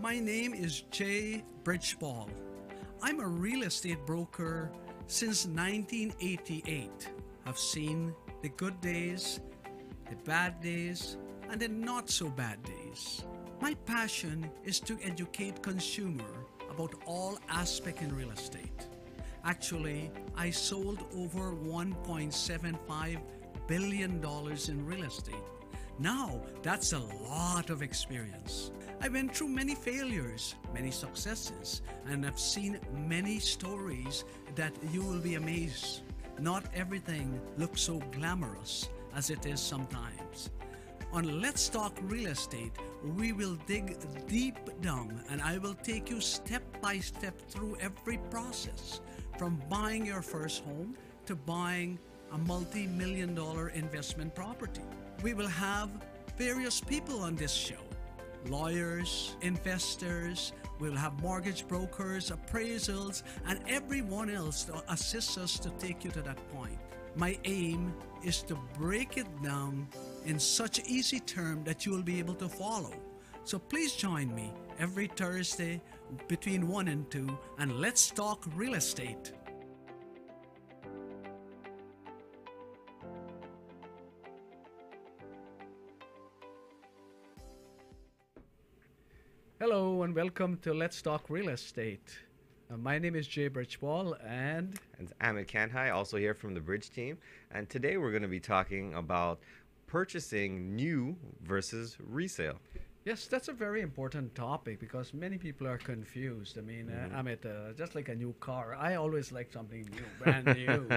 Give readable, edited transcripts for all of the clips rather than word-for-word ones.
My name is Jay Bridgeball. I'm a real estate broker since 1988. I've seen the good days, the bad days, and the not so bad days. My passion is to educate consumer about all aspects in real estate. Actually, I sold over $1.75 billion in real estate. Now, that's a lot of experience. I went through many failures, many successes, and I've seen many stories that you will be amazed. Not everything looks so glamorous as it is sometimes. On Let's Talk Real Estate, we will dig deep down and I will take you step by step through every process, from buying your first home to buying a multi-million-dollar investment property. We will have various people on this show. Lawyers, investors, we'll have mortgage brokers, appraisals, and everyone else to assist us to take you to that point. My aim is to break it down in such easy terms that you will be able to follow. So please join me every Thursday between 1 and 2, and let's talk real estate. Hello and welcome to Let's Talk Real Estate. My name is Jay Bridgeball and AMIT Kanhai, also here from the Bridge team. And today we're going to be talking about purchasing new versus resale. yes, that's a very important topic because many people are confused. I mean, Amit, just like a new car, I always like something new, brand new.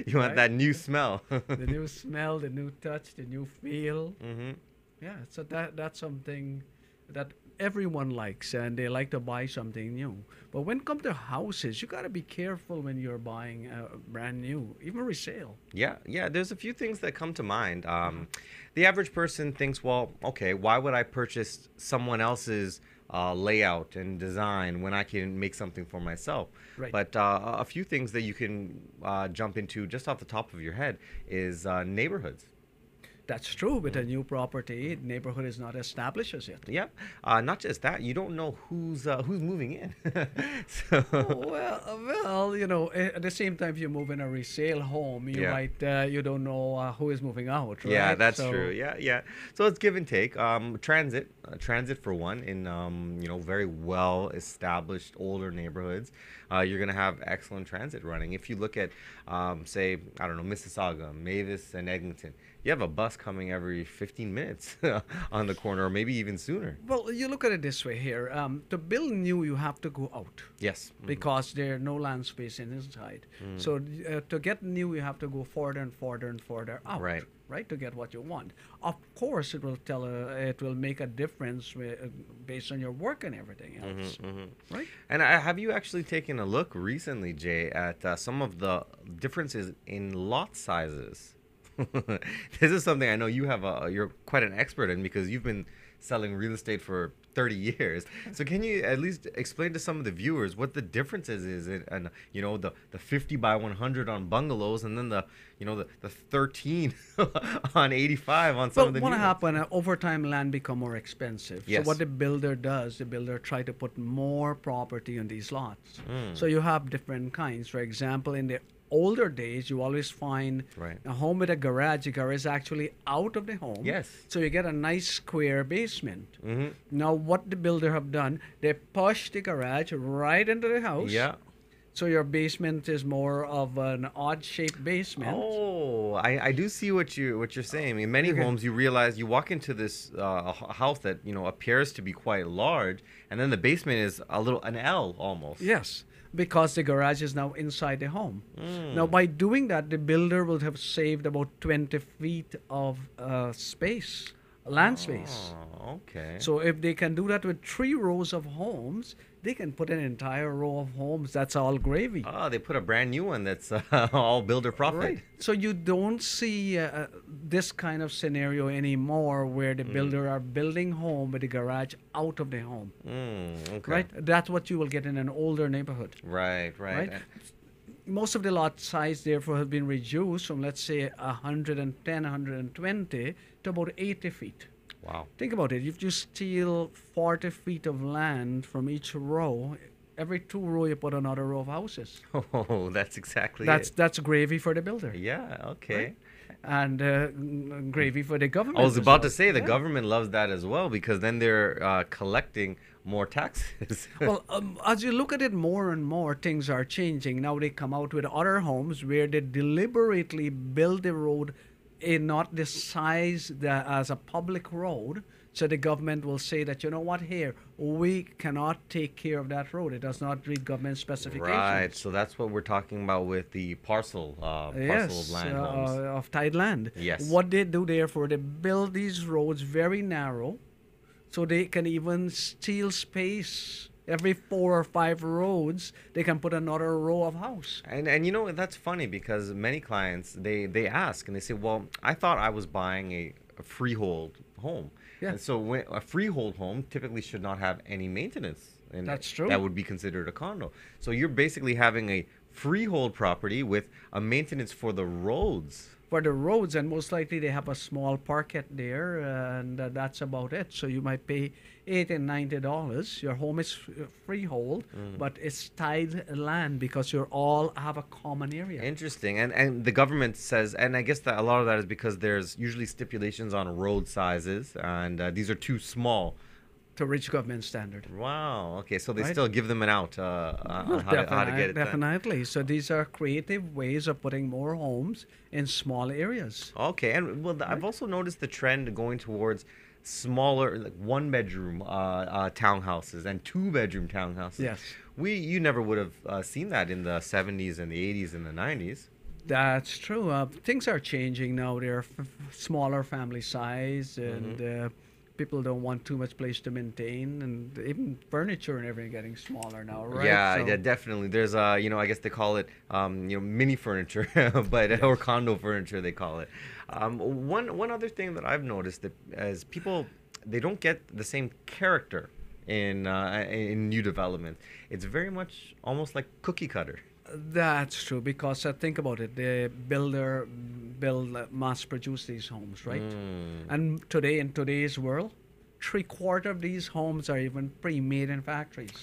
You want that new smell. The new smell, the new touch, the new feel. Mm-hmm. Yeah, so that's something that everyone likes, and they like to buy something new. But when it comes to houses, you got to be careful when you're buying brand new, even resale. Yeah. There's a few things that come to mind. The average person thinks, well, okay, why would I purchase someone else's layout and design when I can make something for myself? Right. But a few things that you can jump into just off the top of your head is neighborhoods. That's true. With a new property, neighborhood is not established as yet. Yeah, not just that. You don't know who's moving in. So Well, you know, at the same time, if you move in a resale home, you might you don't know who is moving out, right? Yeah, that's true. Yeah. So it's give and take. Transit for one, in very well established older neighborhoods, you're gonna have excellent transit running. If you look at, say, I don't know, Mississauga, Mavis, and Eglinton, you have a bus coming every 15 minutes on the corner, or maybe even sooner. Well, you look at it this way here. To build new, you have to go out. Yes. Because there are no land space inside. So to get new, you have to go further and further and further out. Right, to get what you want. Of course, it will make a difference based on your work and everything else. Right. And have you actually taken a look recently, Jay, at some of the differences in lot sizes? This is something I know you're quite an expert in because you've been selling real estate for 30 years. So can you at least explain to some of the viewers what the differences is in the 50 by 100 on bungalows and then the 13 on 85 on some of the what new happened over time, land become more expensive. Yes. So what the builder does, the builder try to put more property on these lots. So you have different kinds. For example, in the older days, you always find a home with a garage. The garage is actually out of the home. Yes. So you get a nice square basement. Now, what the builder have done, they push the garage right into the house. Yeah. So your basement is more of an odd-shaped basement. Oh, I do see what you're saying. In many homes, you realize you walk into this house that appears to be quite large, and then the basement is an L almost. Yes, because the garage is now inside the home. Now, by doing that, the builder will have saved about 20 feet of space, land space. Okay. So if they can do that with 3 rows of homes, they can put an entire row of homes. That's all gravy. They put a brand new one that's all builder profit. Right. So you don't see this kind of scenario anymore where the builder are building home with the garage out of the home. Okay. Right? That's what you will get in an older neighborhood. Right. Most of the lot size, therefore, has been reduced from, let's say, 110, 120 to about 80 feet. Wow. Think about it. If you steal 40 feet of land from each row, every 2 row you put another row of houses. Oh, that's exactly That's it. that's gravy for the builder, Yeah, okay. right? And gravy for the I government was as about to well. say the Yeah. government loves that as well because then they're collecting more taxes. Well, as you look at it more and more, things are changing. Now they come out with other homes where they deliberately build the road in not the size that as a public road. So the government will say that, you know what, here, we cannot take care of that road. It does not read government Right. specifications. So that's what we're talking about with the parcel of Yes, land homes. of tide land. Yes. What they do, therefore, they build these roads very narrow so they can even steal space. Every 4 or 5 roads, they can put another row of house. And you know that's funny because many clients they ask and they say, "Well, I thought I was buying a freehold home." Yeah, And so when a freehold home typically should not have any maintenance and that's true. that would be considered a condo. So you're basically having a freehold property with a maintenance for the roads. For the roads, and most likely they have a small parket there, and that's about it. So you might pay $80 and $90. Your home is freehold, but it's tied land because you all have a common area Interesting. And the government says, and I guess that a lot of that is because there's usually stipulations on road sizes, and these are too small. to reach government standard. Wow. Okay, so they Right? still give them an out Well, on how to get it done. definitely. So these are creative ways of putting more homes in small areas. Okay, and well, I've also noticed the trend going towards smaller, like one-bedroom townhouses and two-bedroom townhouses. Yes. You never would have seen that in the 70s and the 80s and the 90s. That's true. Things are changing now. They're smaller family size, and people don't want too much place to maintain, and even furniture and everything getting smaller now, right? Yeah, So, yeah, definitely. There's I guess they call it mini furniture, but or condo furniture they call it. One other thing that I've noticed that as people they don't get the same character in new development. It's very much almost like cookie cutter. that's true because think about it. The builder mass produce these homes, right? And today in today's world, 3/4 of these homes are even pre-made in factories.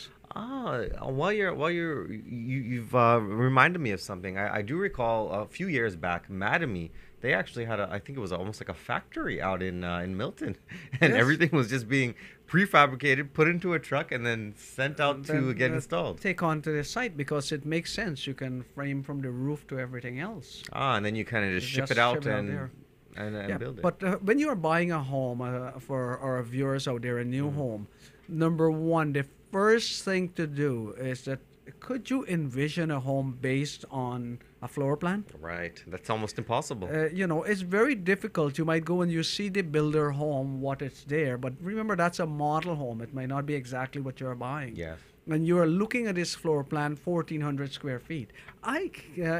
You've reminded me of something. I do recall a few years back, Madame, they actually had I think it was almost like a factory out in Milton, and Yes. everything was just being prefabricated, put into a truck, and then sent out to Then, get installed. take on to the site because it makes sense. You can frame from the roof to everything else. And then you kind of just ship Just it out ship it out and there. and build it. But when you're buying a home for our viewers out there, a new home, number one, the first thing to do is that could you envision a home based on a floor plan? Right, that's almost impossible. It's very difficult. You might go and you see the builder home, what it's there, but remember that's a model home. It might not be exactly what you're buying. Yes. And you are looking at this floor plan, 1,400 square feet.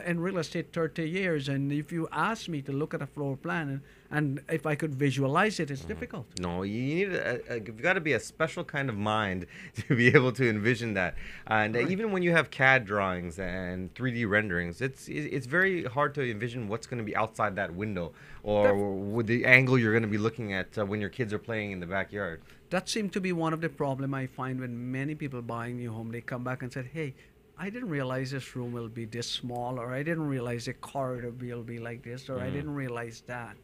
In real estate 30 years, and if you ask me to look at a floor plan and if I could visualize it, it's difficult. No, you need you've got to be a special kind of mind to be able to envision that. And Right. even when you have CAD drawings and 3D renderings, it's very hard to envision what's going to be outside that window or with the angle you're going to be looking at when your kids are playing in the backyard. That seemed to be one of the problem I find when many people buying new home. They come back and said, "Hey, I didn't realize this room will be this small, or I didn't realize the corridor will be like this, or I didn't realize that."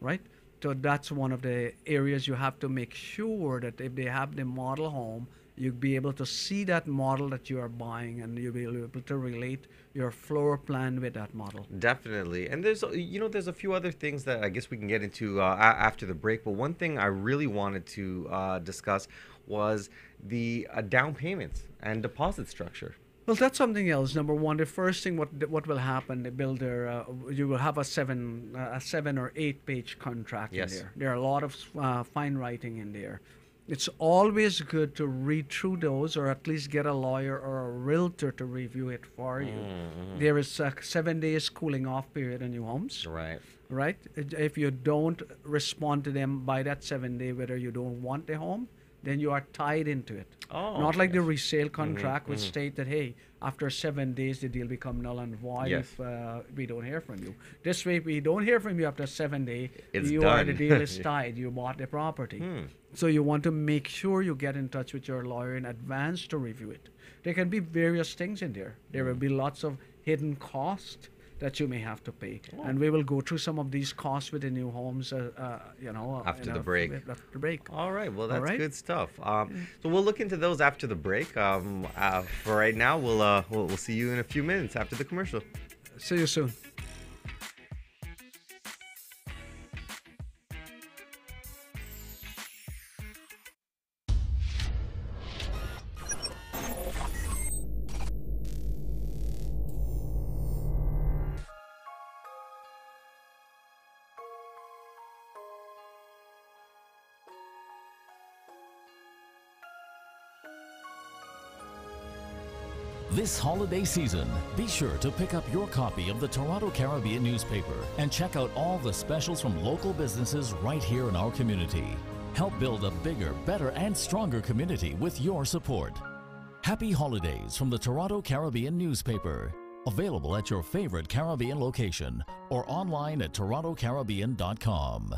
Right? So that's one of the areas you have to make sure that if they have the model home, you'll be able to see that model that you are buying, and you'll be able to relate your floor plan with that model. Definitely. And there's a few other things that I guess we can get into after the break. But one thing I really wanted to discuss was the down payments and deposit structure. Well, that's something else. Number one, the first thing what will happen, the builder, you will have a 7 or 8 page contract Yes. in there. There are a lot of fine writing in there. It's always good to read through those, or at least get a lawyer or a realtor to review it for you. There is a 7 days cooling off period on new homes, Right. right? If you don't respond to them by that 7 day, whether you don't want the home, then you are tied into it. Oh, Not like the yes. resale contract which state that, hey, after 7 days the deal become null and void Yes. if we don't hear from you. This way, we don't hear from you after 7 days. It's The done. deal is tied. You bought the property. So you want to make sure you get in touch with your lawyer in advance to review it. There can be various things in there. There will be lots of hidden costs that you may have to pay, and we will go through some of these costs with the new homes, After in the our- break. After the break. All right. Well, that's right. good stuff. So we'll look into those after the break. For right now, we'll see you in a few minutes after the commercial. See you soon. This holiday season, be sure to pick up your copy of the Toronto Caribbean newspaper and check out all the specials from local businesses right here in our community. Help build a bigger, better, and stronger community with your support. Happy holidays from the Toronto Caribbean newspaper. Available at your favorite Caribbean location or online at torontocaribbean.com.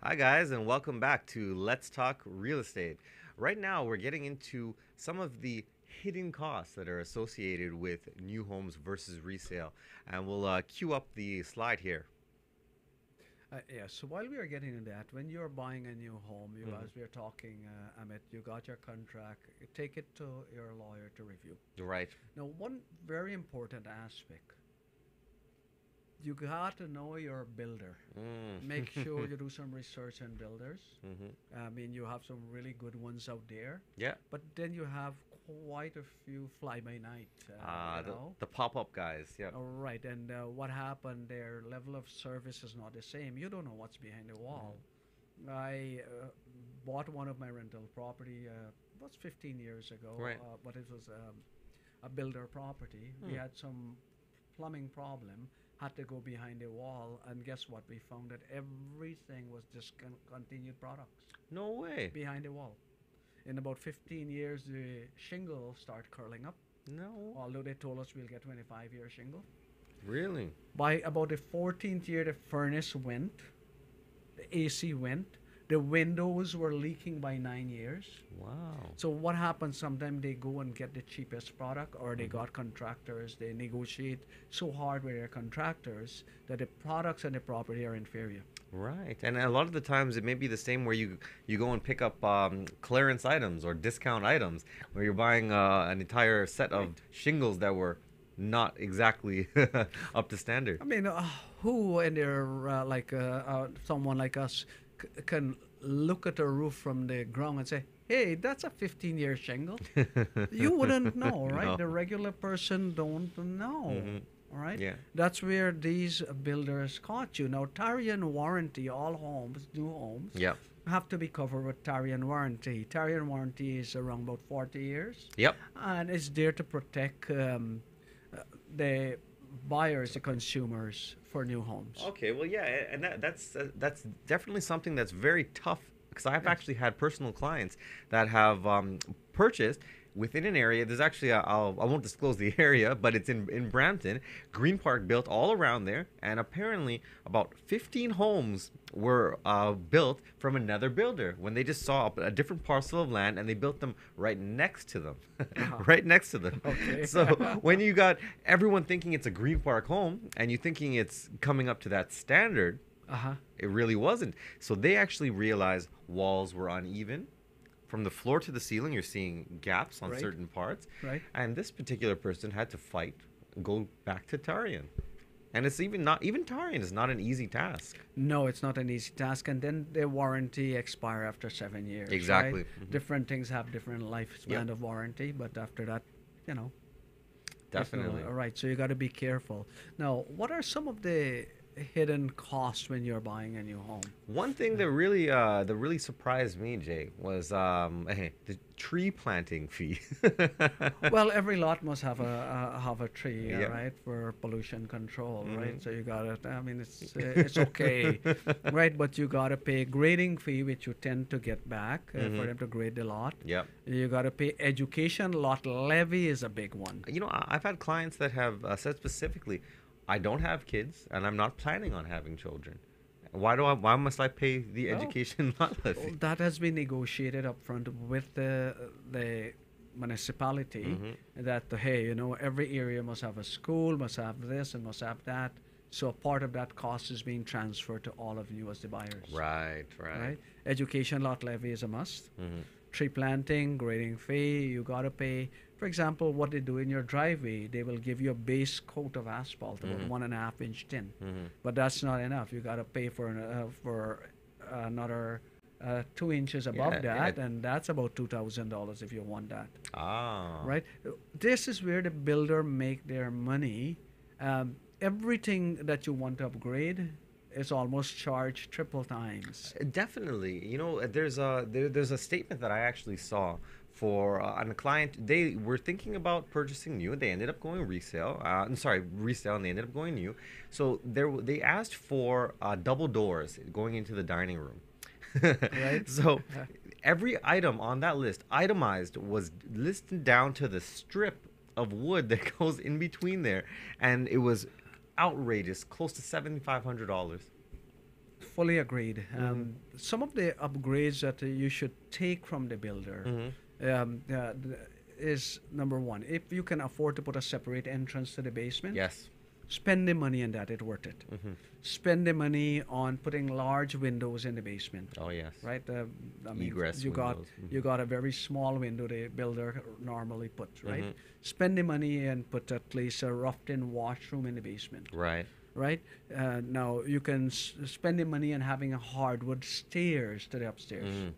Hi guys, and welcome back to Let's Talk Real Estate. Right now, we're getting into some of the hidden costs that are associated with new homes versus resale, and we'll cue up the slide here. Yeah, so while we are getting into that, when you're buying a new home, as we are talking, Amit, you got your contract, you take it to your lawyer to review. Right. Now, one very important aspect, you got to know your builder. Make sure you do some research on builders. I mean, you have some really good ones out there, Yeah. but then you have quite a few fly-by-night, The pop-up guys. Yeah. All right, and what happened? Their level of service is not the same. You don't know what's behind the wall. I bought one of my rental property was 15 years ago, Right. but it was a builder property. We had some plumbing problem, had to go behind the wall, and guess what? We found that everything was discontinued products No way. behind the wall. In about 15 years, the shingle start curling up. No. Although they told us we'll get 25-year shingle. Really? By about the 14th year, the furnace went, the AC went, the windows were leaking by 9 years. Wow. So what happens? Sometimes they go and get the cheapest product, or they got contractors. They negotiate so hard with their contractors that the products and the property are inferior. Right, and a lot of the times it may be the same where you go and pick up clearance items or discount items where you're buying an entire set of shingles that were not exactly up to standard. I mean, who in there, someone like us, can look at a roof from the ground and say, hey, that's a 15-year shingle? You wouldn't know, right? No. The regular person don't know. All right? Yeah. That's where these builders caught you. Now, Tarian warranty, all homes, new homes, Yep. have to be covered with Tarian warranty. Tarian warranty is around about 40 years. Yep. And it's there to protect the buyers, the consumers for new homes. Okay, well, yeah, and that's definitely something that's very tough because I've actually had personal clients that have purchased within an area. There's actually I won't disclose the area, but it's in Brampton. Green Park built all around there, and apparently about 15 homes were built from another builder when they just saw a different parcel of land and they built them right next to them, right next to them. Okay. So when you got everyone thinking it's a Green Park home and you thinking it's coming up to that standard, Uh-huh. It really wasn't. So they actually realized walls were uneven. From the floor to the ceiling, you're seeing gaps on Right. certain parts. Right. And this particular person had to fight, go back to Tarian. And it's even not, even Tarian is not an easy task. No, it's not an easy task, and then their warranty expire after 7 years. Exactly. Right? Mhm. Different things have different lifespan Yep. of warranty, but after that, you know. Definitely. All right, so you got to be careful. Now, what are some of the hidden costs when you're buying a new home? One thing that really surprised me, Jay, was the tree planting fee. Well, every lot must have a tree, Yeah. right, for pollution control, right? Mhm. So you got to. I mean, it's okay, right? But you got to pay grading fee, which you tend to get back for Mhm. them to grade the lot. Yep. You got to pay education lot levy is a big one. You know, I've had clients that have said specifically, I don't have kids and I'm not planning on having children. Why must I pay the Oh. education lot levy? That has been negotiated up front with the municipality Mhm. that hey, you know, every area must have a school, must have this, and must have that. So a part of that cost is being transferred to all of you as the buyers. Right, right. Right? Education lot levy is a must. Mhm. Tree planting, grading fee, you gotta pay. For example, what they do in your driveway, they will give you a base coat of asphalt, about Mhm. 1.5 inch thin. Mhm. But that's not enough. You gotta pay for another 2 inches above Yeah, that, yeah. and that's about $2,000 if you want that. Ah. Right? This is where the builder make their money. Everything that you want to upgrade is almost charged triple times. Definitely. You know, there's a statement that I actually saw for on a client. They were thinking about purchasing new. They ended up going resale. I'm sorry, resale, and they ended up going new. So they asked for double doors going into the dining room. Right. So every item on that list, itemized, was listed down to the strip of wood that goes in between there, and it was outrageous, close to $7,500. Fully agreed. Some of the upgrades that you should take from the builder is number one, if you can afford to put a separate entrance to the basement, Yes. spend the money on that. It's worth it. Spend the money on putting large windows in the basement. Oh yes. Right, I mean, Egress you got windows. Mhm. you got a very small window the builder normally puts, right? Mhm. Spend the money and put at least a roughed-in washroom in the basement, Right. right? Now you can spend the money on having a hardwood stairs to the upstairs. Mhm.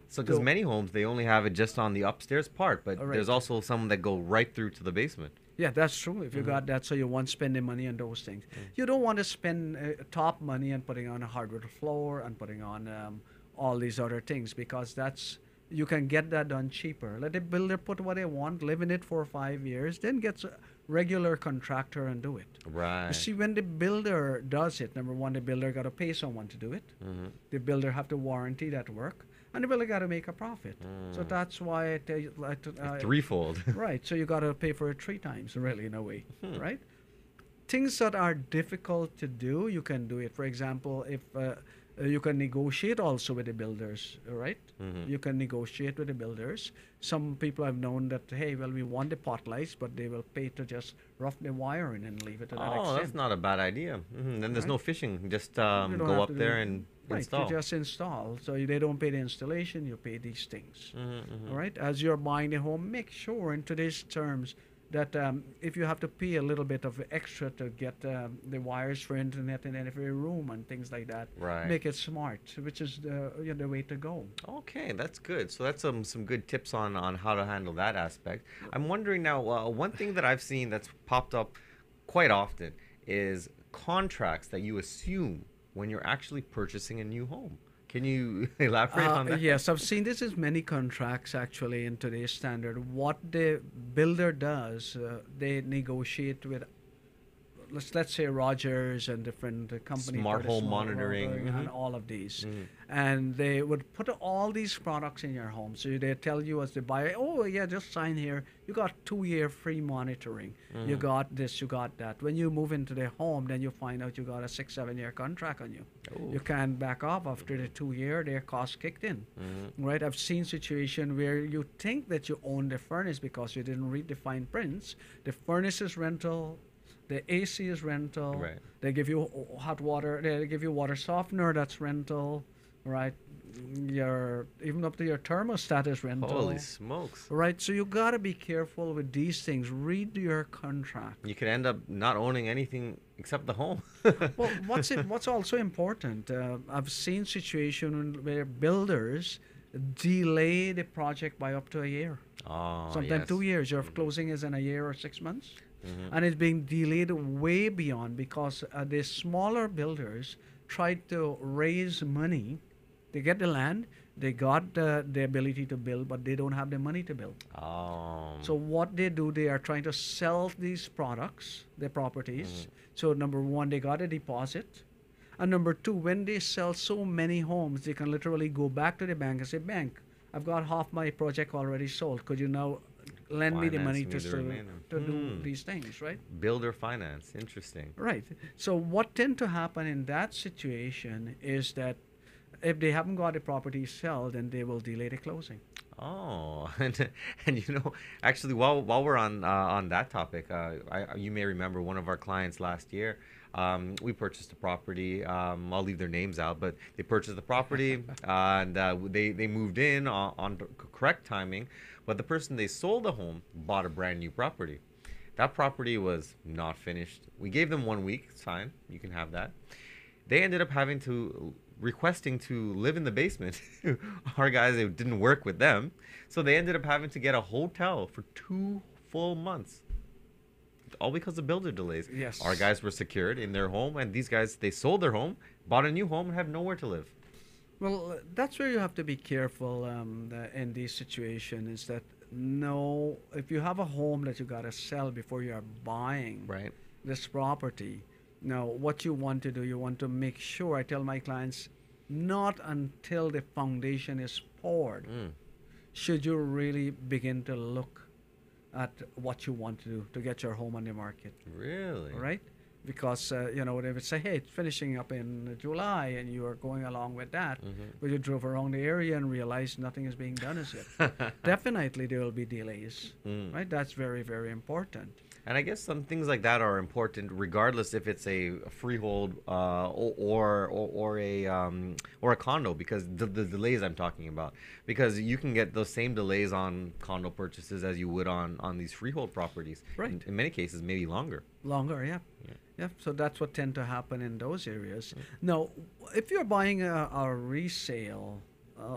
So, because So- many homes they only have it just on the upstairs part, but All there's right. also some that go right through to the basement. Yeah, that's true. If you got that, so you want spending money on those things. You don't want to spend top money on putting on a hardwood floor and putting on all these other things, because that's you can get that done cheaper. Let the builder put what they want, live in it for 5 years, then get a regular contractor and do it. Right. You see, when the builder does it, number one, the builder got to pay someone to do it. Mhm. The builder have to warranty that work, and the builder got to make a profit. So that's why I tell you, Threefold. right, so you got to pay for it 3 times, really, in a way, right? Things that are difficult to do, you can do it. For example, if you can negotiate also with the builders, right? You can negotiate with the builders. Some people have known that, hey, well, we want the pot lights, but they will pay to just rough the wiring and leave it to that Oh, extent. that's not a bad idea. Then there's Right. no fishing. Just You don't go have up to there do- and right, install. you just install. So they don't pay the installation, you pay these things. Mhm. All right, as you're buying the home, make sure in today's terms that if you have to pay a little bit of extra to get the wires for internet in every room and things like that, Right. make it smart, which is the way to go. Okay, that's good. So that's some good tips on how to handle that aspect. I'm wondering now, one thing that I've seen that's popped up quite often is contracts that you assume when you're actually purchasing a new home. Can you elaborate on that? Yes, I've seen this in many contracts actually in today's standard. What the builder does, they negotiate with, let's say Rogers and different companies. Smart for the home smart monitoring. and Mhm. all of these. Mhm. And they would put all these products in your home. So they tell you as the buyer, oh yeah, just sign here. You got 2-year free monitoring. You got this, you got that. When you move into the home, then you find out you got a 6-7 year contract on you. Ooh. You can't back off after the 2 year, their cost kicked in. Right? I've seen situation where you think that you own the furnace because you didn't read the fine prints. The furnace is rental, The AC is rental. Right. They give you hot water. They give you water softener. That's rental, right? Your even up to your thermostat is rental. Holy smokes. Right. So you gotta be careful with these things. Read your contract. You could end up not owning anything except the home. Well, what's also important? I've seen situations where builders delay the project by up to a year. Oh, Sometimes yes. 2 years. Your closing is in a year or 6 months. And it's being delayed way beyond because the smaller builders tried to raise money. They get the land, they got the ability to build, but they don't have the money to build. So what they do, they are trying to sell these products, their properties. So number one, they got a deposit. And number two, when they sell so many homes, they can literally go back to the bank and say, bank, I've got half my project already sold. Could you now lend me the money Finance me the remainder. to do these things, right? Builder finance. Interesting. Right. So what tend to happen in that situation is that if they haven't got a property sold, then they will delay the closing. Oh, and you know, actually, while we're on that topic, you may remember one of our clients last year. We purchased a property. I'll leave their names out, but they purchased the property and they moved in on correct timing. But the person they sold the home bought a brand new property. That property was not finished. We gave them 1 week. It's fine. You can have that. They ended up requesting to live in the basement. Our guys, it didn't work with them. So they ended up having to get a hotel for 2 full months. All because of builder delays. Yes. Our guys were secured in their home, and these guys, they sold their home, bought a new home, and have nowhere to live. Well, that's where you have to be careful in these situations. Is that no, if you have a home that you gotta sell before you are buying Right. this property. Now, what you want to do, you want to make sure. I tell my clients, not until the foundation is poured should you really begin to look at what you want to do to get your home on the market. Really? Right? Because, you know, they would say, hey, it's finishing up in July and you are going along with that. But you drove around the area and realized nothing is being done as yet. Definitely there will be delays. Right? That's very, very important. And I guess some things like that are important, regardless if it's a freehold or a condo, because the delays I'm talking about, because you can get those same delays on condo purchases as you would on these freehold properties. Right. In many cases, maybe longer. Longer, yeah. Yeah, so that's what tend to happen in those areas. Now, if you're buying a resale,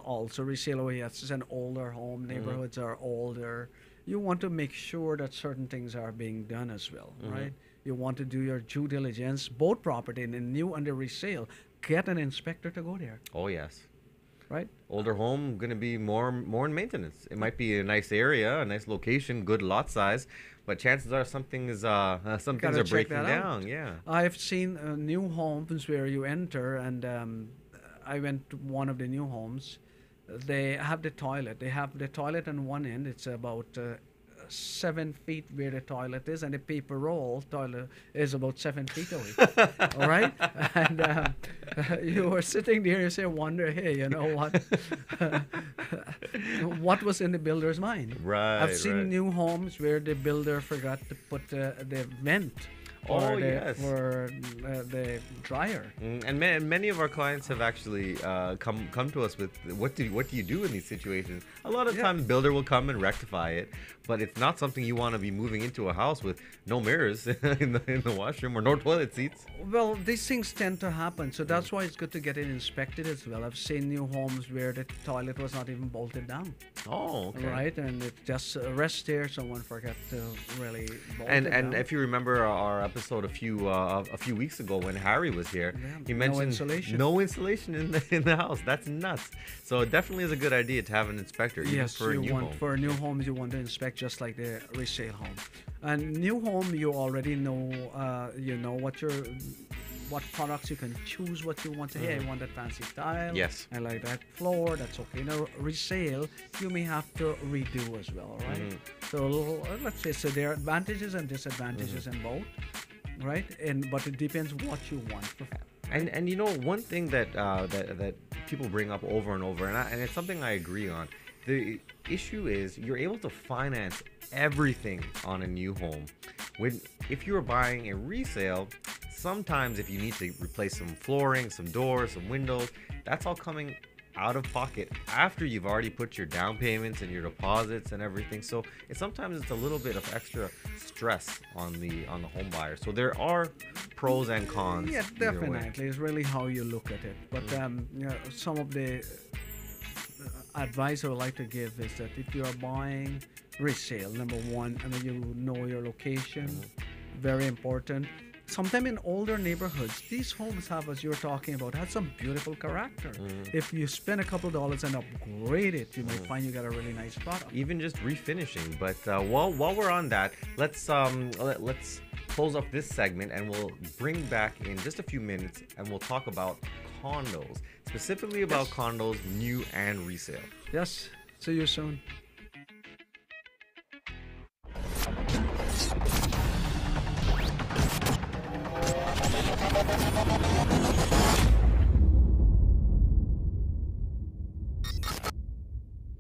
also resale where it's an older home, neighborhoods are older, you want to make sure that certain things are being done as well, right? You want to do your due diligence, both property and the new and the resale. Get an inspector to go there, Oh, yes. right? Older home, going to be more in maintenance. It might be a nice area, a nice location, good lot size, but chances are some things are Gotta check breaking that down. out. Yeah. I've seen new homes where you enter, and I went to one of the new homes. They have the toilet. They have the toilet on one end. It's about 7 feet where the toilet is, and the paper roll toilet is about 7 feet away. All right, and you were sitting there. You say, wonder, hey, you know what? What was in the builder's mind? Right. I've seen right. new homes where the builder forgot to put the vent Oh, yes. for the dryer. And many of our clients have actually come to us with what do you do in these situations? A lot of times, builder will come and rectify it, but it's not something you want to be moving into a house with no mirrors in the washroom or no toilet seats. Well, these things tend to happen, so that's why it's good to get it inspected as well. I've seen new homes where the toilet was not even bolted down, Oh, okay. right? And it just rests there. Someone forgot to really bolt it And down. if you remember our episode a few weeks ago when Harry was here, he no mentioned insulation. no insulation in the house. That's nuts. So it definitely is a good idea to have an inspector. Even Yes, for a you new want home. for new homes you want to inspect just like the resale home. And new home you already know what products you can choose what you want to. Hey, I want that fancy tile. Yes. I like that floor. That's okay. Now resale you may have to redo as well, right? So let's say there are advantages and disadvantages in both, right? But it depends what you want. And you know, one thing that people bring up over and over, and it's something I agree on, The issue is you're able to finance everything on a new home. If you're buying a resale, sometimes if you need to replace some flooring, some doors, some windows, that's all coming out of pocket after you've already put your down payments and your deposits and everything. So sometimes it's a little bit of extra stress on the home buyer. So there are pros and cons. Yeah, definitely. It's really how you look at it. But some of the advice I would like to give is that if you are buying resale, number one, and you know your location, very important. Sometimes in older neighborhoods, these homes have, as you're talking about, have some beautiful character. If you spend a couple of dollars and upgrade it, you might find you got a really nice product. Even just refinishing. But while we're on that, let's close up this segment, and we'll bring back in just a few minutes, and we'll talk about condos, specifically about condos, new and resale. Yes. See you soon.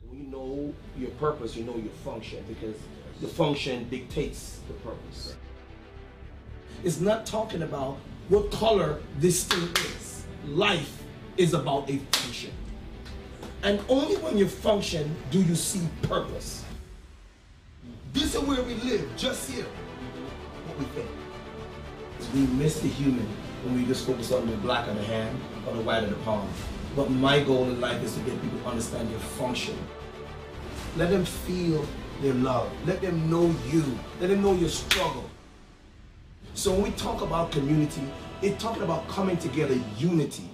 When you know your purpose, you know your function, because the function dictates the purpose. It's not talking about what color this thing is. Life is about a function. And only when you function do you see purpose. This is where we live, just here. What we think. We miss the human when we just focus on the black of the hand or the white of the palm. But my goal in life is to get people to understand your function. Let them feel their love. Let them know you. Let them know your struggle. So when we talk about community, it's talking about coming together, unity.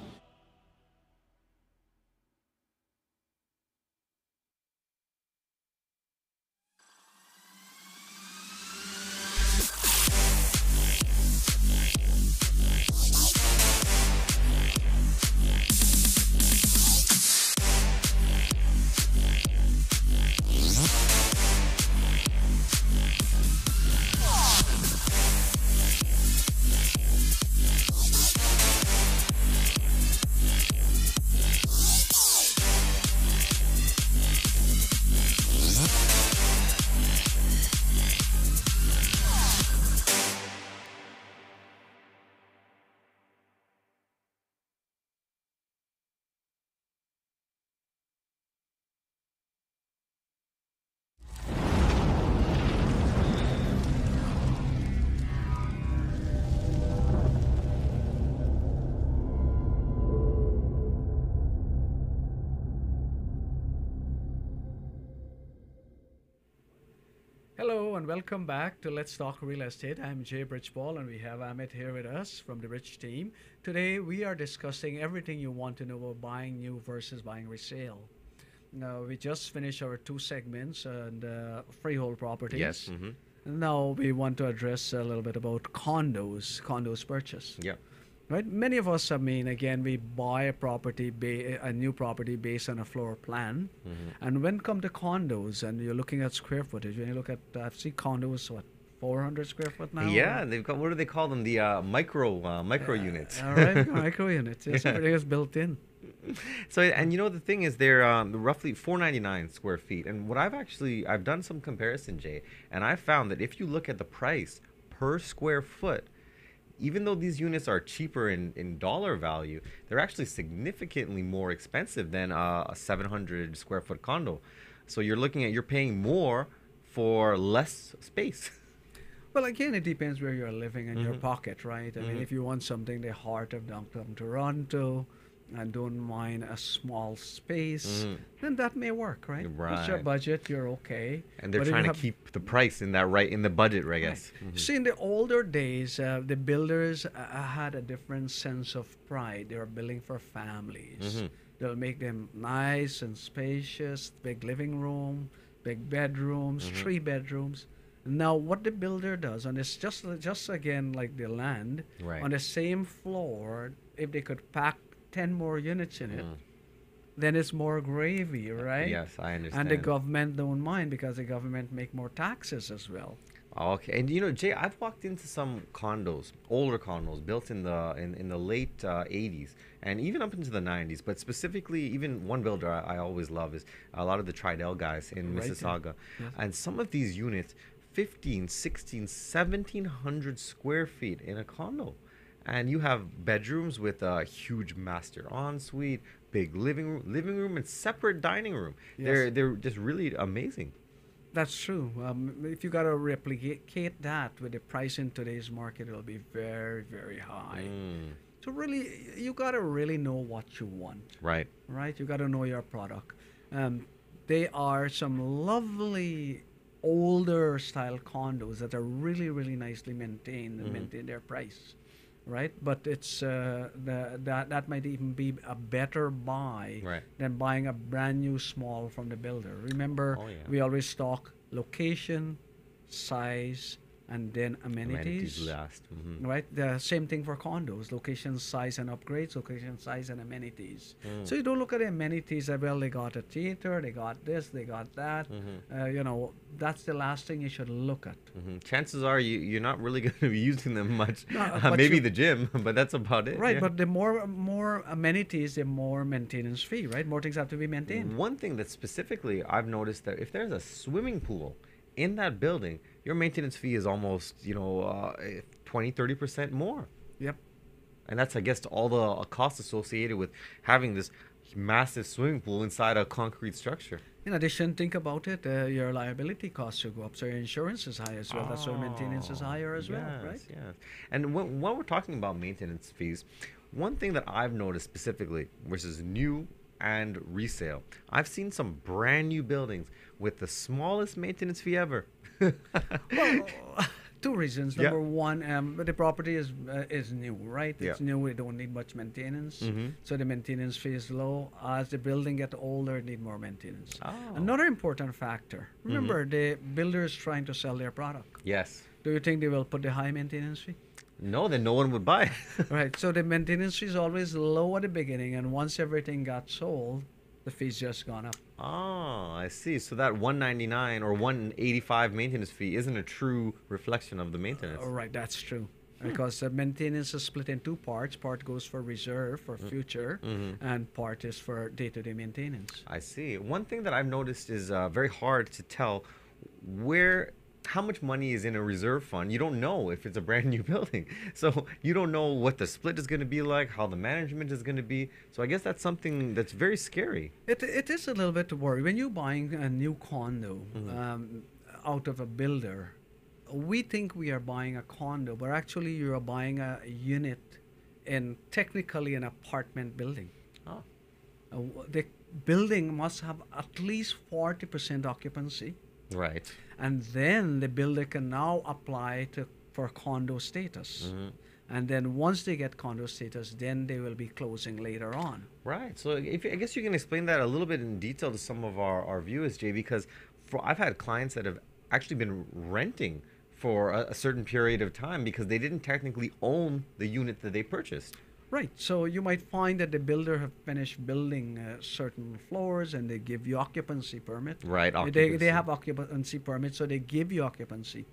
Hello and welcome back to Let's Talk Real Estate. I'm Jay Bridgeball and we have Amit here with us from the Bridge team. Today we are discussing everything you want to know about buying new versus buying resale. Now we just finished our two segments on freehold properties. Yes. Now we want to address a little bit about condos purchase. Yeah. Right, many of us, I mean, again, we buy a property, a new property based on a floor plan, and when come to condos, and you're looking at square footage, when you look at, I've seen condos, what, 400 square foot now? Yeah, they've got, what do they call them? The micro units. All right, micro units. Yes, everything is built in. So, and you know, the thing is, they're roughly 499 square feet. And what I've done some comparison, Jay, and I found that if you look at the price per square foot, even though these units are cheaper in dollar value, they're actually significantly more expensive than a 700 square foot condo. So you're paying more for less space. Well, again, it depends where you're living in your pocket, right? I mean, if you want something the heart of downtown Toronto and don't mind a small space, then that may work, right? Right. What's your budget? You're okay. And they're But if trying you to have- keep the price in the budget, I guess. See, in the older days, the builders had a different sense of pride. They were building for families. They'll make them nice and spacious, big living room, big bedrooms, 3 bedrooms. Now, what the builder does, and it's just again like the land, Right. on the same floor, if they could pack 10 more units in it, then it's more gravy, right? Yes, I understand. And the government don't mind because the government make more taxes as well. Okay, and Jay, I've walked into some condos, older condos, built in the late '80s and even up into the '90s. But specifically, even one builder I always love is a lot of the Tridel guys in Right, yeah. Mississauga, Yes. and some of these units, 15, 16, 1700 square feet in a condo, and you have bedrooms with a huge master ensuite, big living room, and separate dining room. Yes. They're just really amazing. That's true. If you got to replicate that with the price in today's market, it'll be very, very high. So really, you got to really know what you want, Right. right? You got to know your product. They are some lovely older style condos that are really, really nicely maintained and maintain their price, right? But it's that might even be a better buy Right. than buying a brand new small from the builder. Remember, Oh, yeah. we always talk location, size, and then amenities. last. Right, the same thing for condos: location, size, and upgrades. Location, size, and amenities. So you don't look at the amenities that, well, they got a theater, they got this, they got that. That's the last thing you should look at. Chances are you're not really going to be using them much. No, but Maybe you- the gym, but that's about it. Right, yeah. but the more amenities, the more maintenance fee. Right, more things have to be maintained. One thing that specifically I've noticed that if there's a swimming pool in that building, your maintenance fee is almost 20-30% more. Yep. And that's, I guess, all the costs associated with having this massive swimming pool inside a concrete structure. In addition, think about it. Your liability costs should go up, so your insurance is high as well. That's why maintenance is higher as well, right? Yes. And when we're talking about maintenance fees, one thing that I've noticed specifically versus new and resale, I've seen some brand new buildings with the smallest maintenance fee ever. Well, two reasons. Yeah. Number one, the property is new, right? It's Yeah. new. We don't need much maintenance, Mhm. so the maintenance fee is low. As the building get older, it need more maintenance. Oh. Another important factor. Remember, the builder is trying to sell their product. Yes. Do you think they will put the high maintenance fee? No, then no one would buy. Right. So the maintenance fee is always low at the beginning, and once everything got sold, the fee's just gone up. Oh, I see. So that 199 or 185 maintenance fee isn't a true reflection of the maintenance. Right, that's true. Because maintenance is split in two parts. Part goes for reserve for future, and part is for day-to-day maintenance. I see. One thing that I've noticed is very hard to tell how much money is in a reserve fund. You don't know if it's a brand new building. So you don't know what the split is going to be like, how the management is going to be. So I guess that's something that's very scary. It is a little bit to worry. When you're buying a new condo out of a builder, we think we are buying a condo, but actually you are buying a unit in technically an apartment building. Oh. The building must have at least 40% occupancy. Right. And then the builder can now apply for condo status. And then once they get condo status, then they will be closing later on. Right. So I guess you can explain that a little bit in detail to some of our viewers, Jay, because I've had clients that have actually been renting for a certain period of time because they didn't technically own the unit that they purchased. Right. So you might find that the builder have finished building certain floors and they give you occupancy permit. Right. They Occupancy. have occupancy permit, so they give you occupancy.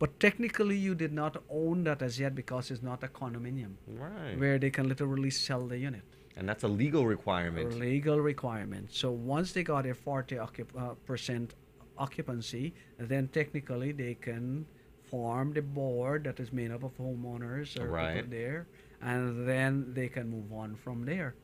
But technically you did not own that as yet because it's not a condominium Right. where they can literally sell the unit. And that's a legal A requirement. legal requirement. So once they got a 40% occupancy, then technically they can form the board that is made up of homeowners or Right. people there, and then they can move on from there.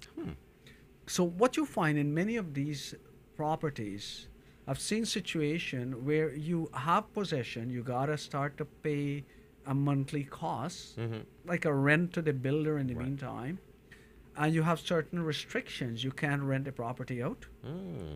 So what you find in many of these properties, I've seen situation where you have possession, you gotta start to pay a monthly cost, like a rent to the builder in the meantime, and you have certain restrictions. You can't rent the property out.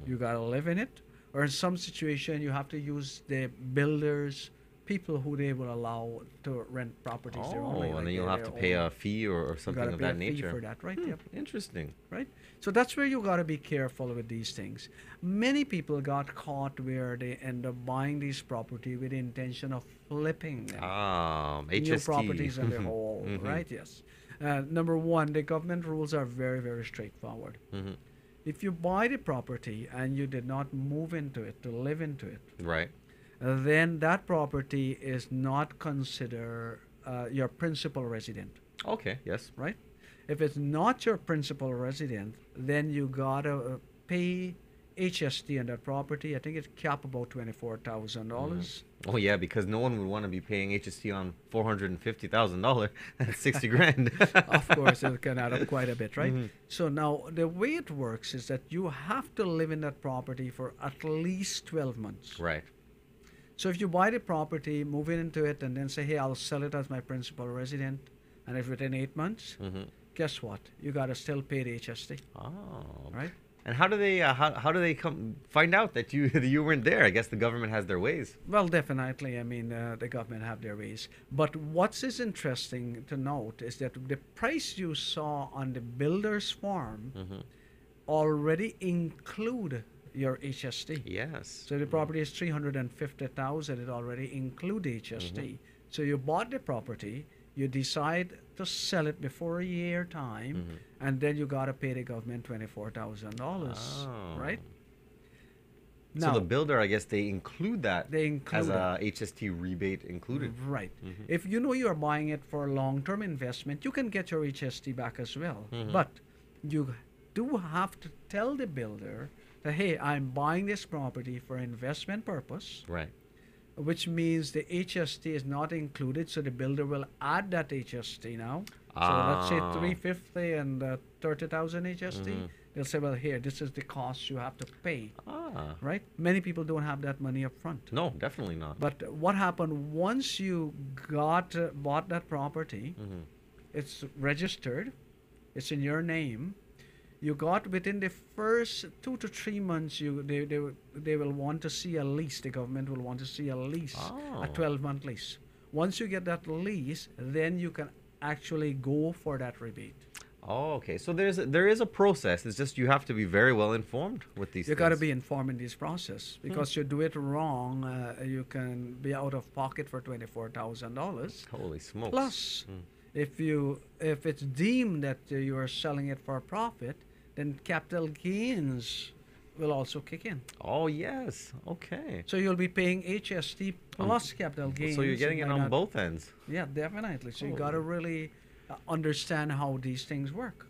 You gotta live in it, or in some situation you have to use the builder's people who they will allow to rent properties there only. and like then you'll have their to pay own. a fee or You something gotta of pay that a fee nature. for that, right? Yep. Interesting. Right? So that's where you got to be careful with these things. Many people got caught where they end up buying these property with the intention of flipping them. HST. New properties as a whole, right? Yes. Number one, the government rules are very, very straightforward. If you buy the property and you did not move into it, to live into it, Right. then that property is not considered your principal resident, Okay. Yes. right? If it's not your principal resident, then you gotta pay HST on that property. I think it's capped about $24,000. Oh yeah, because no one would want to be paying HST on $450,000. That's 60 grand. Of course, it can add up quite a bit, right? So now the way it works is that you have to live in that property for at least 12 months. Right. So if you buy the property, move into it, and then say, hey, I'll sell it as my principal resident, and if within 8 months, guess what? You got to still pay the HST, Oh. right? And how do they come find out that you weren't there? I guess the government has their ways. Well, definitely. I mean, the government have their ways. But what is interesting to note is that the price you saw on the builder's form already include your HST. Yes. So the property is 350,000. It already include HST. So you bought the property. You decide to sell it before a year time, and then you gotta pay the government $24,000, right? So the builder, I guess, they include that They include as a HST rebate included. Right. If you know you're buying it for long-term investment, you can get your HST back as well. But you do have to tell the builder that, hey, I'm buying this property for investment purpose, Right. which means the HST is not included, so the builder will add that HST now. So let's say 350 and 30,000 HST. They'll say, well, here, this is the cost you have to pay, right? Many people don't have that money up front. No, definitely not. But what happened once you bought that property, it's registered, it's in your name. You got within the first 2 to 3 months, they will want to see a lease. The government will want to see a lease, a 12-month lease. Once you get that lease, then you can actually go for that rebate. Oh, okay. So there is a process. It's just you have to be very well informed with these You things. got to be informed in this process, because you do it wrong, you can be out of pocket for $24,000. Holy smokes. Plus, if it's deemed that you are selling it for a profit, then capital gains will also kick in. Oh, yes. Okay. So you'll be paying HST plus capital gains. So you're getting it on both ends. Yeah, definitely. So you got to really understand how these things work.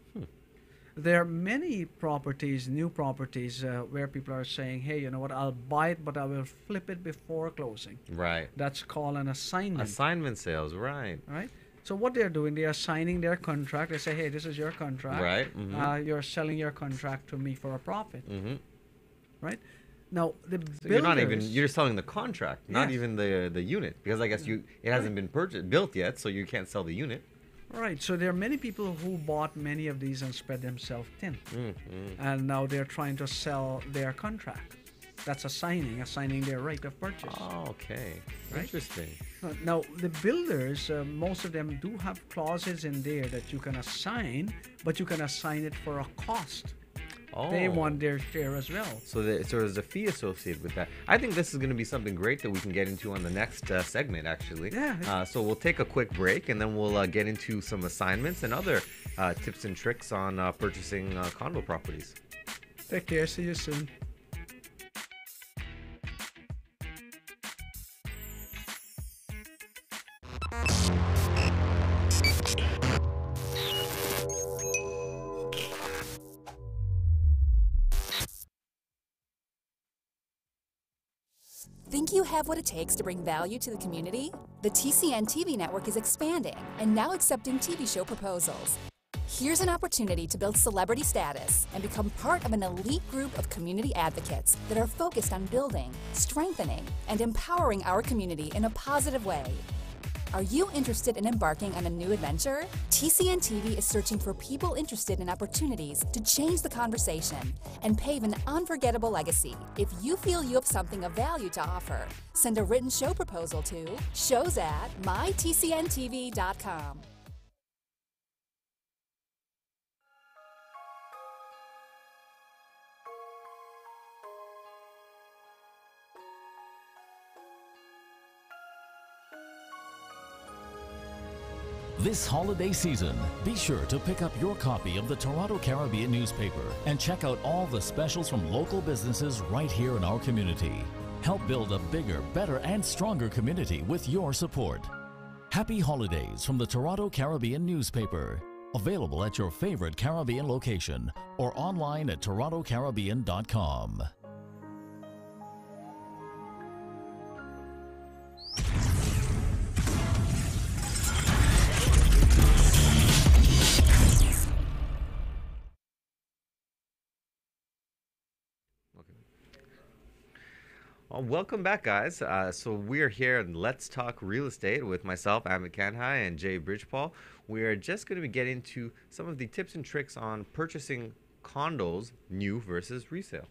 There are many properties, new properties, where people are saying, hey, you know what, I'll buy it, but I will flip it before closing. Right. That's called an assignment. Assignment sales, right. Right? So what they're doing, they are signing their contract. They say, hey, this is your contract. Right. You're selling your contract to me for a profit. Right? Now, the So builders... you're selling the contract, not Yes. even the unit, because I guess it hasn't been built yet, so you can't sell the unit. Right. So there are many people who bought many of these and spread themselves thin. And now they're trying to sell their contract. That's assigning their right of purchase. Oh, okay. Right? Interesting. Now, the builders, most of them do have clauses in there that you can assign, but you can assign it for a cost. Oh. They want their share as well. So there's a fee associated with that. I think this is going to be something great that we can get into on the next segment, actually. Yeah. So we'll take a quick break, and then we'll get into some assignments and other tips and tricks on purchasing condo properties. Take care. See you soon. Think you have what it takes to bring value to the community? The TCN TV network is expanding and now accepting TV show proposals. Here's an opportunity to build celebrity status and become part of an elite group of community advocates that are focused on building, strengthening, and empowering our community in a positive way. Are you interested in embarking on a new adventure? TCN TV is searching for people interested in opportunities to change the conversation and pave an unforgettable legacy. If you feel you have something of value to offer, send a written show proposal to shows@mytcntv.com. This holiday season, be sure to pick up your copy of the Toronto Caribbean newspaper and check out all the specials from local businesses right here in our community. Help build a bigger, better, and stronger community with your support. Happy holidays from the Toronto Caribbean newspaper. Available at your favorite Caribbean location or online at torontocaribbean.com. Well, welcome back, guys. So we are here in Let's Talk Real Estate with myself, AMIT and Jay Bridgepall. We are just going to be getting into some of the tips and tricks on purchasing condos, new versus resale.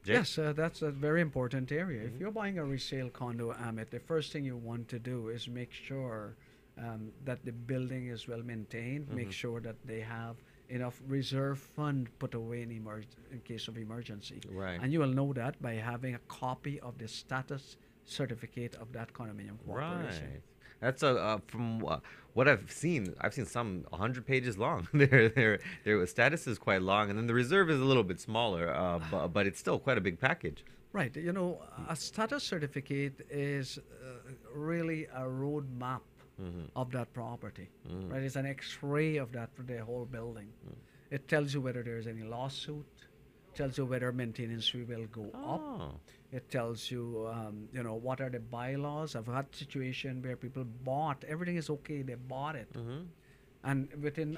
Jay? Yes, that's a very important area. If you're buying a resale condo, Amit, the first thing you want to do is make sure that the building is well maintained, make sure that they have enough reserve fund put away in case of emergency. Right. And you will know that by having a copy of the status certificate of that condominium corporation. Right. That's from what I've seen some 100 pages long. Their status is quite long, and then the reserve is a little bit smaller, but it's still quite a big package. Right. You know, a status certificate is really a roadmap of that property. Right. It's an X-ray of that for the whole building. It tells you whether there's any lawsuit. Tells you whether maintenance fee will go up. It tells you, you know, what are the bylaws. I've had situation where people bought, everything is okay, they bought it. And within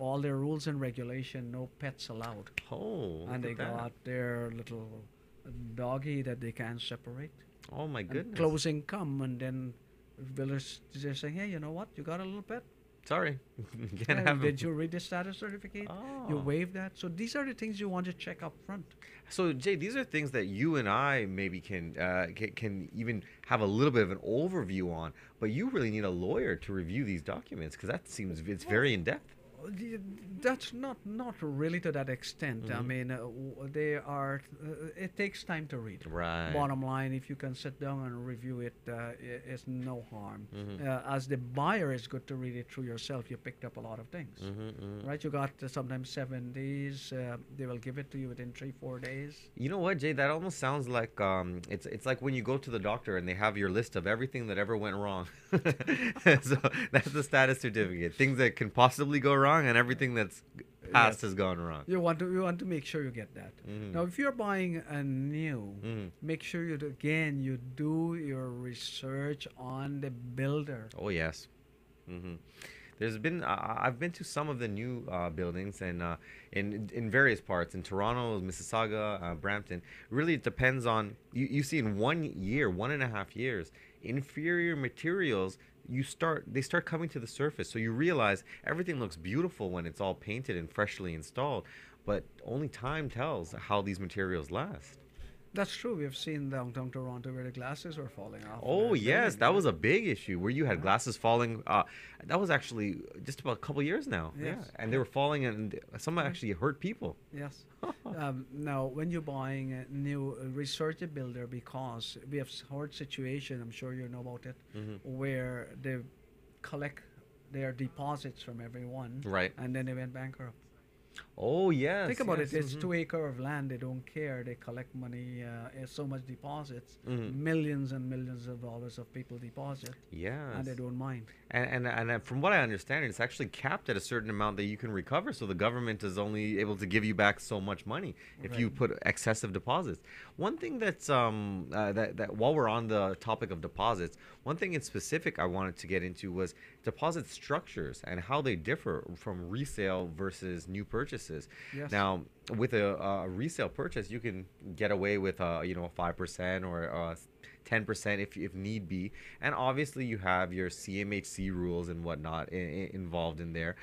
all their rules and regulation, no pets allowed. And they got their little doggy that they can't separate. Oh my goodness. And closing come, and then villagers are saying, hey, you know what, you got a little pet? Sorry, you can't have Did you read the status certificate? You waived that. So these are the things you want to check up front. So Jay, these are things that you and I maybe can even have a little bit of an overview on, but you really need a lawyer to review these documents because that seems it's very in depth. That's not really to that extent. I mean, they are. It takes time to read. Right. Bottom line, if you can sit down and review it, it's no harm. As the buyer, it's good to read it through yourself. You picked up a lot of things, right? You got sometimes 7 days. They will give it to you within 3-4 days. You know what, Jay? That almost sounds like it's like when you go to the doctor and they have your list of everything that ever went wrong. So that's the status certificate. Things that can possibly go wrong and everything that's past has gone wrong. You want to make sure you get that. Now, if you're buying a new, make sure you do your research on the builder. Oh yes. There's been I've been to some of the new buildings and in various parts in Toronto, Mississauga, Brampton. Really, it depends on you see in 1 year, 1.5 years, inferior materials. They start coming to the surface, so you realize everything looks beautiful when it's all painted and freshly installed, but only time tells how these materials last. That's true. We've seen downtown Toronto where the glasses were falling off. Oh yes, that was a big issue where you had glasses falling. That was actually just about a couple years now. Yes. Yeah, and they were falling, and some actually hurt people. Yes. Now, when you're buying a new, research the builder, because we have heard situation, I'm sure you know about it, where they collect their deposits from everyone, Right. and then they went bankrupt. Oh yes. Think about yes, it. It's 2 acres of land. They don't care. They collect money. So much deposits, millions and millions of dollars of people deposit, Yes. and they don't mind. And from what I understand, it's actually capped at a certain amount that you can recover. So the government is only able to give you back so much money if you put excessive deposits. One thing that's that while we're on the topic of deposits, one thing in specific I wanted to get into was deposit structures and how they differ from resale versus new purchases. Yes. Now, with a resale purchase, you can get away with 5% or 10% if need be, and obviously you have your CMHC rules and whatnot involved in there,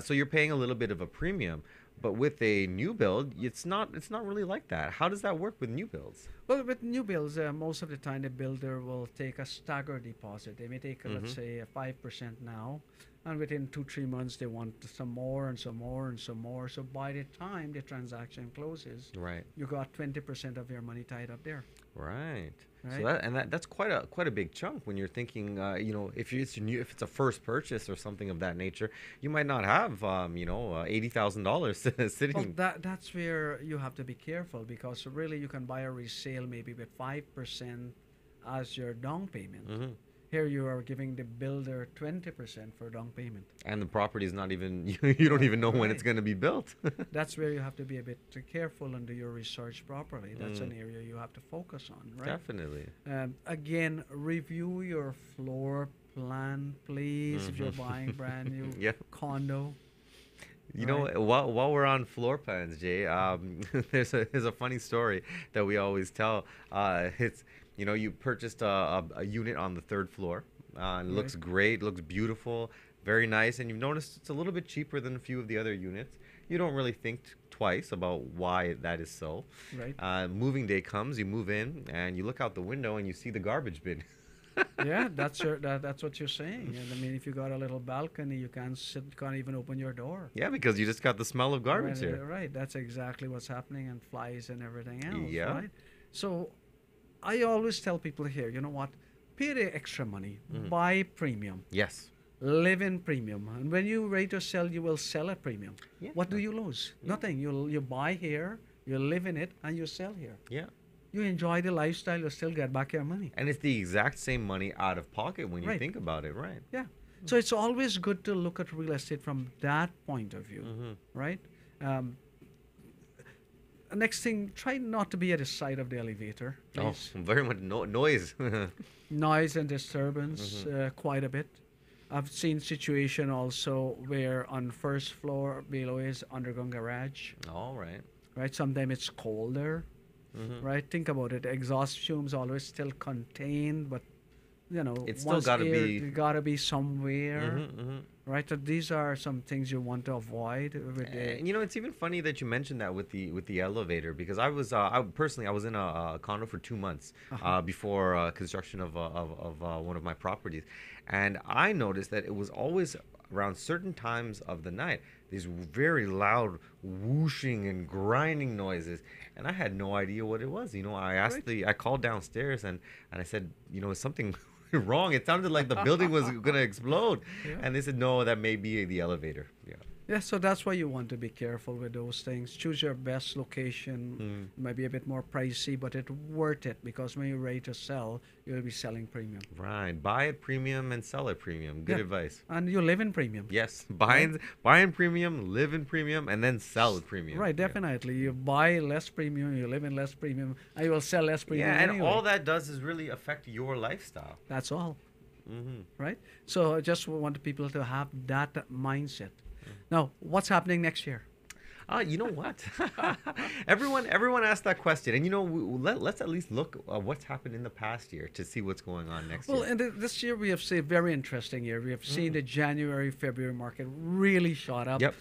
so you're paying a little bit of a premium. But with a new build, it's not really like that. How does that work with new builds? Well, with new builds, most of the time the builder will take a staggered deposit. They may take, let's say, 5% now, and within 2-3 months they want some more and some more and some more. So by the time the transaction closes, Right. you got 20% of your money tied up there. Right. So Right. that's quite a big chunk when you're thinking, if if it's a first purchase or something of that nature, you might not have $80,000 sitting. Well, that's where you have to be careful, because really you can buy a resale maybe with 5% as your down payment. Mhm. Here you are giving the builder 20% for down payment. And the property is not even you don't even know when it's Right. going to be built. That's where you have to be a bit careful and do your research properly. That's an area you have to focus on, right? Definitely. Again, review your floor plan, please, if you're buying brand new Yeah. condo. You know, Right. while we're on floor plans, Jay, there's a funny story that we always tell. It's you purchased a unit on the third floor, and it looks Right. great, looks beautiful, very nice, and you've noticed it's a little bit cheaper than a few of the other units. You don't really think twice about why that is so. Right. Moving day comes, you move in, and you look out the window and you see the garbage bin. Yeah, that's what you're saying. And I mean, if you got a little balcony, you can't even open your door. Yeah, because you just got the smell of garbage Right, here. right. That's exactly what's happening, and flies and everything else. Yeah. Right. So, I always tell people here, you know what? Pay the extra money, buy premium, Yes. live in premium, and when you're ready to sell, you will sell at premium. Yeah. What do you lose? Nothing. You buy here, you live in it, and you sell here. Yeah. You enjoy the lifestyle, you still get back your money. And it's the exact same money out of pocket when you Right. think about it, right? Yeah. So it's always good to look at real estate from that point of view, right? Next thing, try not to be at the side of the elevator, Oh, please. very much noise. Noise and disturbance quite a bit. I've seen situation also where on first floor below is underground garage, All right. right? Sometimes it's colder, right? Think about it. Exhaust fumes always still contained, but It's still once gotta air, be- it gotta be somewhere, Mm-hmm. right? So these are some things you want to avoid with the And it's even funny that you mentioned that with the elevator, because I was in a condo for 2 months before construction of one of my properties, and I noticed that it was always around certain times of the night these very loud whooshing and grinding noises, and I had no idea what it was. I called downstairs and I said, is something wrong? It sounded like the building was gonna explode. Yeah. And they said, no, that may be the elevator. Yeah. Yeah, so that's why you want to be careful with those things. Choose your best location. It might be a bit more pricey, but it's worth it, because when you're ready to sell, you'll be selling premium. Right. Buy at premium and sell at premium. Good Yeah. advice. And you live in premium. Yes. Buy in premium, live in premium, and then sell at premium. Right, Yeah. definitely. You buy less premium, you live in less premium, and you will sell less premium Yeah, and anyway. all that does is really affect your lifestyle. That's all. Mm-hmm. Right? So I just want people to have that mindset. Now, what's happening next year? You know what? everyone asked that question, and let's at least look what's happened in the past year to see what's going on next Well, year. and this year we have seen a very interesting year. We have seen the January, February market really shot up. Yep.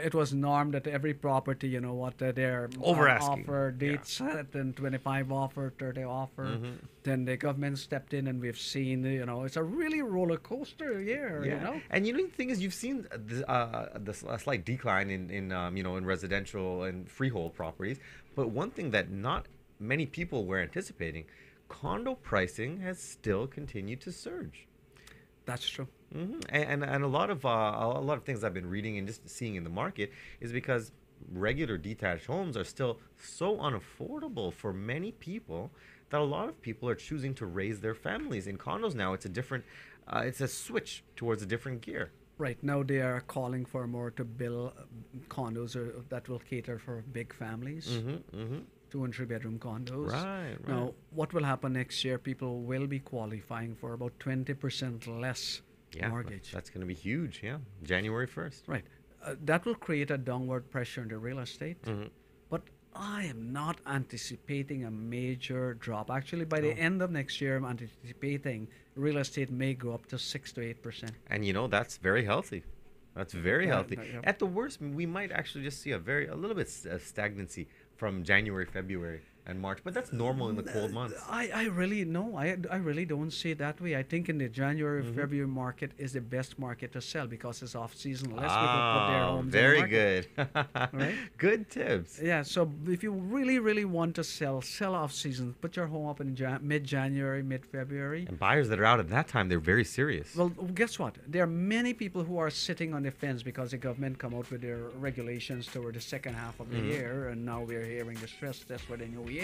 It was normed that every property, their Over asking. offer Yeah. date set, and 25 offer, 30 offer. Then the government stepped in, and we've seen, it's a really roller coaster year. And the thing is, you've seen a slight decline in residential and freehold properties, but one thing that not many people were anticipating, condo pricing has still continued to surge. That's true. And a lot of things I've been reading and just seeing in the market is because regular detached homes are still so unaffordable for many people that a lot of people are choosing to raise their families in condos now. It's a switch towards a different gear. Right now, they are calling for more to build condos that will cater for big families, 2 and 3 bedroom condos. Right. Now, what will happen next year? People will be qualifying for about 20% less mortgage. That's going to be huge. Yeah, January 1st. Right. That will create a downward pressure in the real estate. But I am not anticipating a major drop. Actually, by the end of next year, I'm anticipating real estate may go up to 6 to 8%. And that's very healthy. That's very healthy. yeah. At the worst, we might actually just see a little bit of stagnancy from January, February, and March. But that's normal in the cold months. I really no, I really don't see it that way. I think in the January February market is the best market to sell because it's off season. Less people put their homes on the very market. good. Right? Good tips. Yeah, so if you really want to sell off season, put your home up in mid-January, mid-February. And buyers that are out at that time, they're very serious. Well, guess what? There are many people who are sitting on the fence because the government come out with their regulations toward the second half of the year, and now we're hearing the stress test for the new year.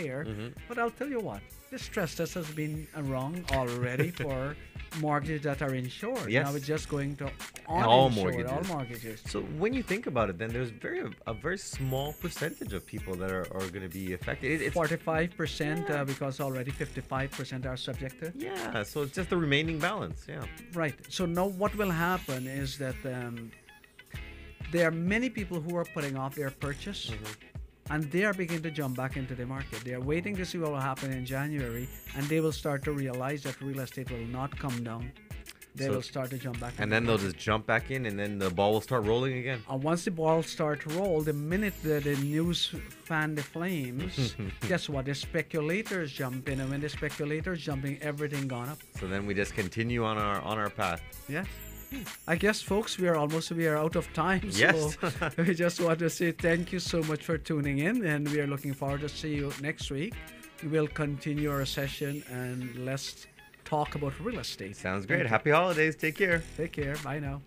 But I'll tell you what, the stress test has been wrong already for mortgages that are insured. Yes. Now it's just going to All uninsured, mortgages. all mortgages. So when you think about it, then there's a very small percentage of people that are going to be affected. It's 45% because already 55% are subject to. yeah, so it's just the remaining balance. Yeah. Right. So now what will happen is that there are many people who are putting off their purchase and they are beginning to jump back into the market. They are waiting to see what will happen in January and they will start to realize that real estate will not come down. They will start to jump back in. And then they'll just jump back in, and then the ball will start rolling again. And once the ball starts to roll, the minute the news fan the flames, guess what? The speculators jump in, and when the speculators jump in, everything gone up. So then we just continue on our path. Yes. I guess, folks, we are out of time. So Yes. we just want to say thank you so much for tuning in, and we are looking forward to see you next week. We'll continue our session, and let's talk about real estate. Sounds great. Happy holidays. Take care. Take care. Bye now.